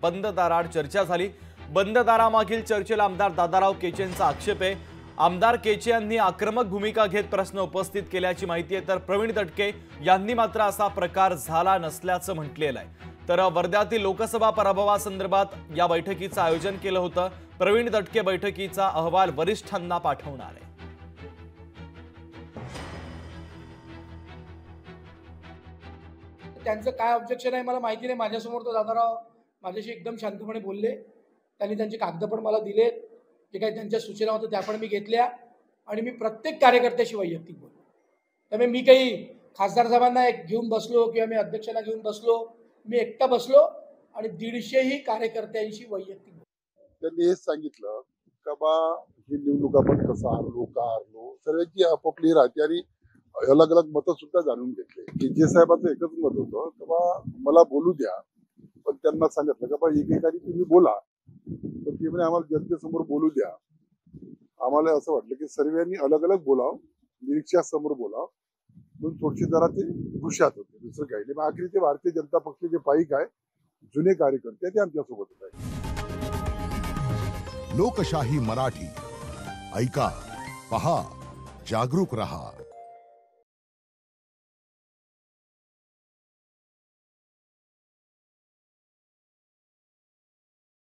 बंद दाराआड चर्चा झाली। बंद दारामागील चर्चेला आमदार दादाराव केचेंचा आक्षेप आहे। आमदार केचे यांनी आक्रमक भूमिका घेत प्रश्न उपस्थित केल्याची माहिती आहे, तर प्रवीण दटके यांनी मात्र असा प्रकार झाला नसल्याचं म्हटलेलं आहे। तर वर्ध्यातील लोकसभा पराभवासंदर्भात या बैठकीचं आयोजन केलं होतं। प्रवीण दटके बैठकीचा अहवाल वरिष्ठांना पाठवणार आहे। त्यांचं काय ऑब्जेक्शन आहे मला माहिती नाही। माझ्यासमोर तो दादाराव माझ्याशी एकदम शांतपणे बोलले। त्यांनी त्यांचे कागद पण मला दिले, जे काही त्यांच्या सूचना होत्या त्या पण मी घेतल्या आणि मी प्रत्येक कार्यकर्त्याशी वैयक्तिक बोललो। त्यामुळे मी काही खासदार साहेबांना घेऊन बसलो किंवा मी अध्यक्षाला घेऊन बसलो, मी एकटा बसलो आणि 150ही कार्यकर्त्यांशी वैयक्तिक बोललो। त्यांनी हेच सांगितलं का बा ही निवडणूक आपण कसं हारलो का हारलो, सर्वांची आपापली राहते आणि अलग अलग मतं सुद्धा जाणून घेतले। केजे साहेबांचं एकच मत होतं की बा मला बोलू द्या, पण त्यांना सांगितलं का बा एकेकाने तुम्ही बोला, पण ते म्हणे आम्हाला जनतेसमोर बोलू द्या। आम्हाला असं वाटलं की सर्वांनी अलग अलग बोलावं, निरीक्षकासमोर बोलावं, म्हणून थोडीशी जरा ते हुशार होते, दुसरं काही नाही। मग आखरी ते भारतीय जनता पक्षाचे पाईक आहे, जुने कार्यकर्ते ते आमच्यासोबत आहे। लोकशाही मराठी ऐका, पहा, जागरूक रहा।